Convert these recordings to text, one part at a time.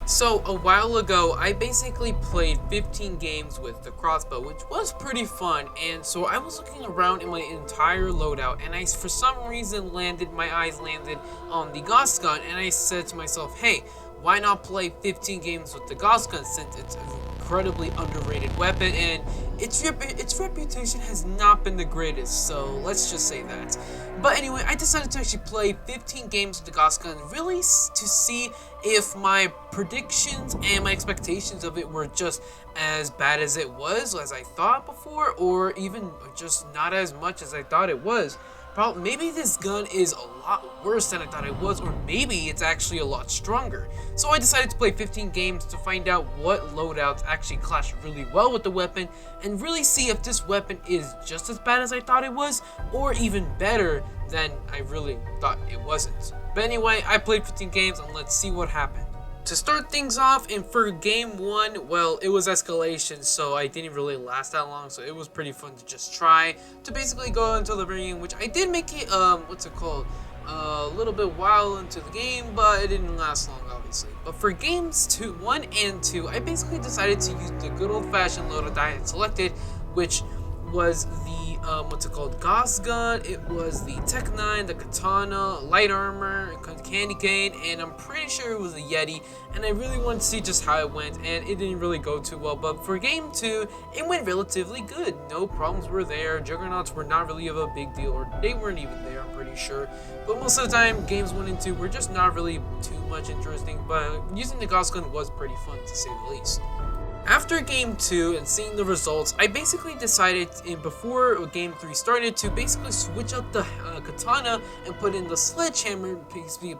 So a while ago, I basically played 15 games with the crossbow, which was pretty fun. And so I was looking around in my entire loadout, and for some reason my eyes landed on the Gauss Gun, and I said to myself, hey, why not play 15 games with the Gauss Gun, since it's an incredibly underrated weapon and its reputation has not been the greatest, so let's just say that. But anyway, I decided to actually play 15 games with the Gauss Gun, really to see if my predictions and my expectations of it were just as bad as it was, as I thought before, or even just not as much as I thought it was. Maybe this gun is a lot worse than I thought it was, or maybe it's actually a lot stronger. So I decided to play 15 games to find out what loadouts actually clash really well with the weapon, and really see if this weapon is just as bad as I thought it was, or even better than I really thought it wasn't. But anyway, I played 15 games, and let's see what happened. To start things off, and for game 1, well, it was escalation, so I didn't really last that long, so it was pretty fun to just try to basically go into the ring, which I did make it, a little bit while into the game, but it didn't last long, obviously. But for games 1 and 2, I basically decided to use the good old-fashioned loadout that I had selected, which was the Gauss Gun. It was the Tech 9, the Katana, light armor, candy cane, and I'm pretty sure it was a Yeti. And I really wanted to see just how it went, and it didn't really go too well. But for game 2, it went relatively good. No problems were there. Juggernauts were not really of a big deal, or they weren't even there, I'm pretty sure. But most of the time, games 1 and 2 were just not really too much interesting. But using the Gauss Gun was pretty fun, to say the least. After game 2 and seeing the results, I basically decided, before game 3 started, to basically switch out the katana and put in the sledgehammer,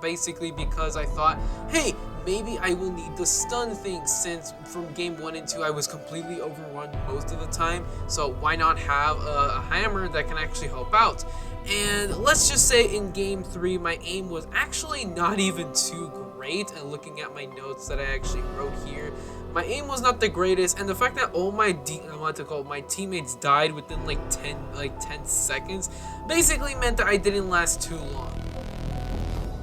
basically because I thought, hey, maybe I will need the stun thing, since from game 1 and 2 I was completely overrun most of the time, so why not have a hammer that can actually help out. And let's just say in game 3 my aim was actually not even too great, and looking at my notes that I actually wrote here, my aim was not the greatest, and the fact that all my teammates died within like 10 seconds basically meant that I didn't last too long.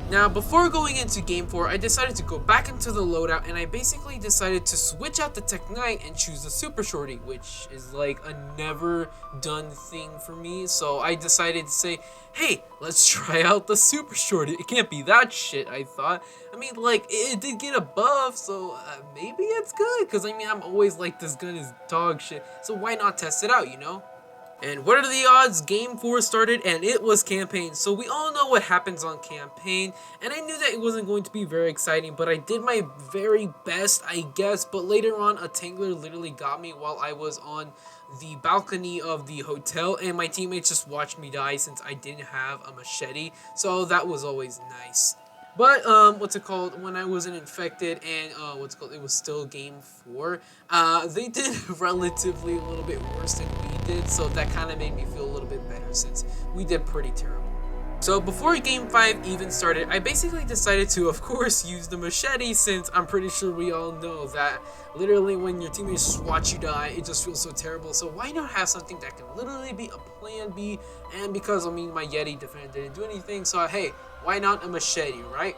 Now, before going into game 4, I decided to go back into the loadout, and I basically decided to switch out the Tech 9 and choose the Super Shorty, which is like a never done thing for me. So I decided to say, hey, let's try out the Super Shorty. It can't be that shit, I thought. I mean, like, it did get a buff, so maybe it's good, because I mean, I'm always like, this gun is dog shit, so why not test it out, you know? And what are the odds? Game 4 started, and it was campaign. So we all know what happens on campaign, and I knew that it wasn't going to be very exciting, but I did my very best, I guess. But later on, a Tangler literally got me while I was on the balcony of the hotel, and my teammates just watched me die since I didn't have a machete. So that was always nice. But, when I wasn't infected and, it was still game 4, they did relatively a little bit worse than we did, so that kind of made me feel a little bit better since we did pretty terrible. So before game 5 even started, I basically decided to, of course, use the machete, since I'm pretty sure we all know that literally when your teammates watch you die, it just feels so terrible. So why not have something that can literally be a plan B? And because, I mean, my Yeti defender didn't do anything, so hey, why not a machete, right?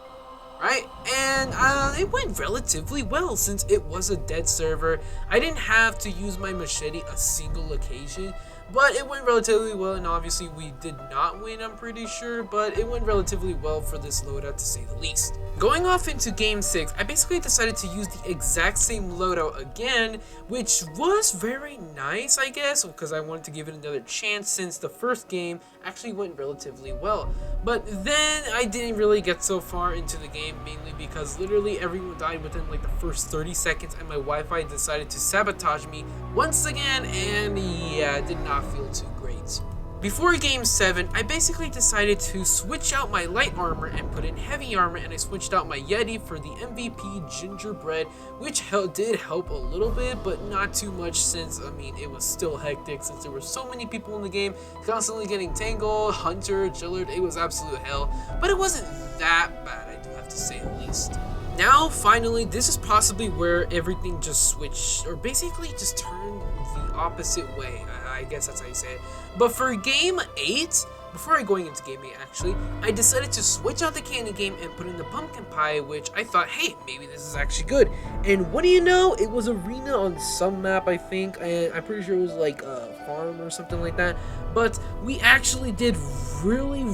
And it went relatively well since it was a dead server. I didn't have to use my machete a single occasion, but it went relatively well, and obviously we did not win, I'm pretty sure, but it went relatively well for this loadout, to say the least. Going off into game 6, I basically decided to use the exact same loadout again, which was very nice, I guess, because I wanted to give it another chance since the first game actually went relatively well. But then I didn't really get so far into the game, mainly because literally everyone died within like the first 30 seconds, and my Wi-Fi decided to sabotage me once again, and yeah, it did not feel too great. Before game 7, I basically decided to switch out my light armor and put in heavy armor, and I switched out my Yeti for the MVP gingerbread, which did help a little bit, but not too much since, I mean, it was still hectic since there were so many people in the game, constantly getting tangled, hunter, jillard, it was absolute hell, but it wasn't that bad, I do have to say at least. Now, finally, this is possibly where everything just switched, or basically just turned the opposite way. I guess that's how you say it. But for game 8, before going into Game 8 actually, I decided to switch out the candy game and put in the pumpkin pie, which I thought, hey, maybe this is actually good. And what do you know, it was arena on some map, I think, and I'm pretty sure it was like a farm or something like that. But we actually did really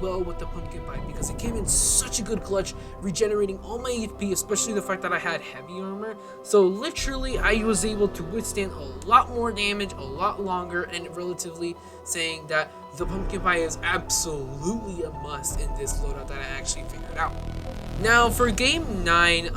well with the pumpkin pie because it came in such a good clutch, regenerating all my HP, especially the fact that I had heavy armor. So literally I was able to withstand a lot more damage a lot longer, and relatively saying that the pumpkin pie is absolutely a must in this loadout that I actually figured out. Now for game 9,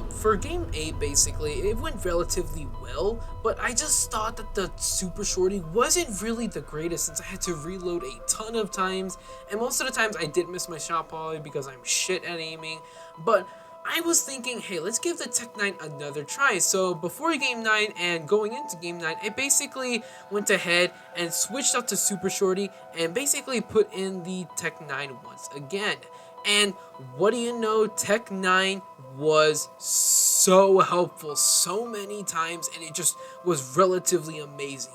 for game 8 basically, it went relatively well, but I just thought that the super shorty wasn't really the greatest since I had to reload a ton of times, and most of the times I did miss my shot probably because I'm shit at aiming. But I was thinking, hey, let's give the Tech 9 another try. So before game 9 and going into game 9, I basically went ahead and switched out to Super Shorty and basically put in the Tech 9 once again. And what do you know, Tech 9 was so helpful so many times, and it just was relatively amazing.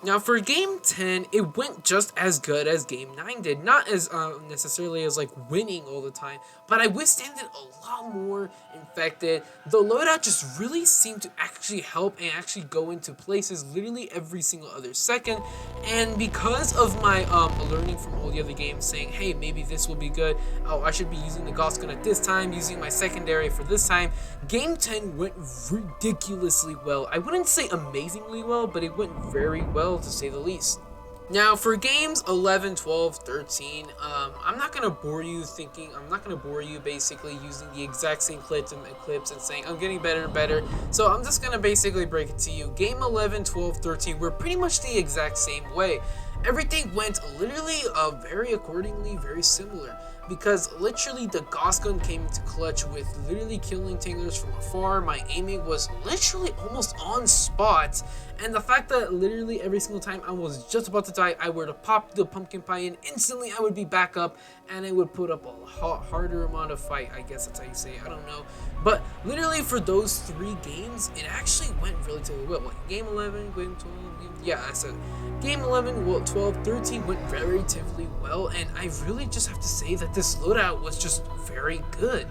Now for game 10, it went just as good as game 9 did. Not as necessarily as like winning all the time, but I withstanded a lot more infected. The loadout just really seemed to actually help and actually go into places literally every single other second. And because of my learning from all the other games saying, hey, maybe this will be good. Oh, I should be using the Gauss Gun at this time, using my secondary for this time. Game 10 went ridiculously well. I wouldn't say amazingly well, but it went very well, to say the least. Now for games 11, 12, 13, I'm not gonna bore you basically using the exact same clips and saying I'm getting better and better. So I'm just gonna basically break it to you. Game 11, 12, 13 were pretty much the exact same way. Everything went literally very similar, because literally the Gauss Gun came into clutch with literally killing tanglers from afar. My aiming was literally almost on spot, and the fact that literally every single time I was just about to die, I were to pop the pumpkin pie in, instantly I would be back up and I would put up a harder amount of fight, I guess that's how you say it, I don't know. But literally for those 3 games, it actually went relatively well. Like game 11, game 12, I said game 11, 12, 13 went relatively well, and I really just have to say that this loadout was just very good.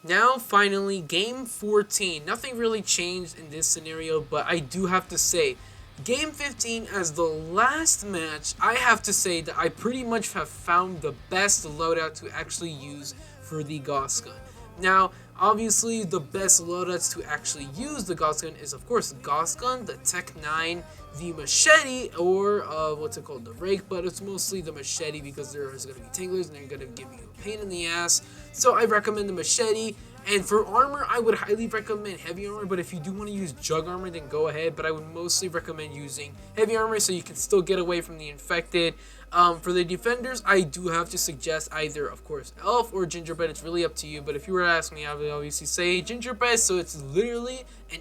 Now finally, game 14. Nothing really changed in this scenario, but I do have to say, game 15 as the last match, I have to say that I pretty much have found the best loadout to actually use for the Gauss Gun. Now, obviously, the best loadouts to actually use the Gauss Gun is, of course, the Gauss Gun, the Tech 9, the machete, or the rake, but it's mostly the machete because there's going to be tanglers and they're going to give you a pain in the ass. So I recommend the machete. And for armor, I would highly recommend heavy armor, but if you do want to use jug armor, then go ahead. But I would mostly recommend using heavy armor so you can still get away from the infected. For the defenders, I do have to suggest either, of course, elf or gingerbread. It's really up to you, but if you were to ask me, I would obviously say gingerbread, so it's literally an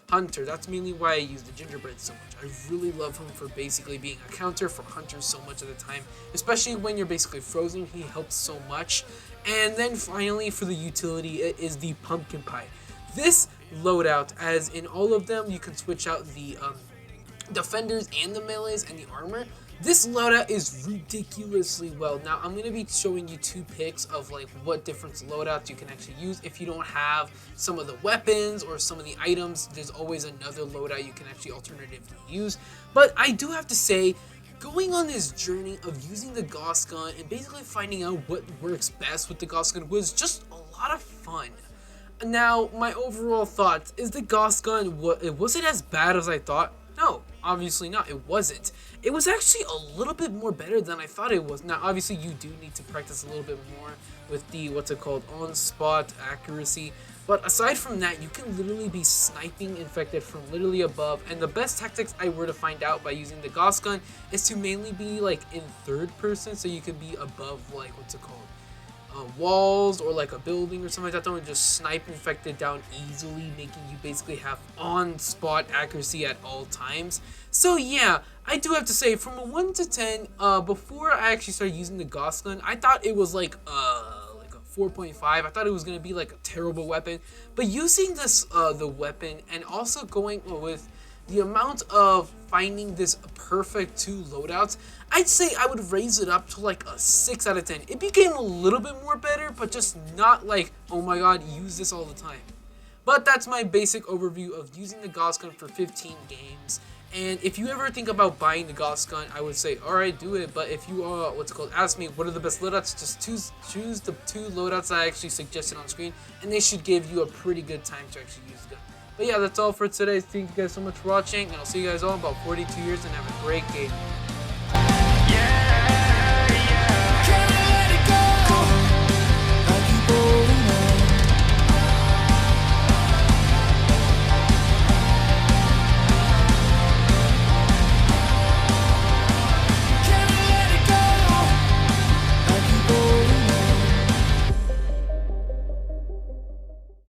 hunter. That's mainly why I use the gingerbread so much. I really love him for basically being a counter for hunters so much of the time, especially when you're basically frozen. He helps so much. And then finally, for the utility, it is the pumpkin pie. This loadout, as in all of them, you can switch out the defenders and the melees and the armor. This loadout is ridiculously well. Now, I'm going to be showing you 2 picks of like what different loadouts you can actually use. If you don't have some of the weapons or some of the items, there's always another loadout you can actually alternatively use. But I do have to say, going on this journey of using the Gauss Gun and basically finding out what works best with the Gauss Gun was just a lot of fun. Now, my overall thoughts is the Gauss Gun, was it as bad as I thought? No, obviously not. It wasn't. It was actually a little bit more better than I thought it was. Now, obviously, you do need to practice a little bit more with the, on-spot accuracy. But aside from that, you can literally be sniping infected from literally above. And the best tactics I were to find out by using the Gauss Gun is to mainly be, like, in third person. So you can be above, like, walls or like a building or something like that. Don't just snipe infected down easily, making you basically have on-spot accuracy at all times. So yeah, I do have to say, from a 1 to 10, before I actually started using the Gauss Gun, I thought it was like a 4.5. I thought it was gonna be like a terrible weapon, but using this the weapon and also going with the amount of finding this perfect 2 loadouts, I'd say I would raise it up to like a 6 out of 10. It became a little bit more better, but just not like, oh my god, use this all the time. But that's my basic overview of using the Gauss Gun for 15 games. And if you ever think about buying the Gauss Gun, I would say, alright, do it. But if you ask me what are the best loadouts, just choose the 2 loadouts that I actually suggested on screen, and they should give you a pretty good time to actually use the gun. But yeah, that's all for today. Thank you guys so much for watching, and I'll see you guys all in about 42 years, and have a great game. Yeah, yeah.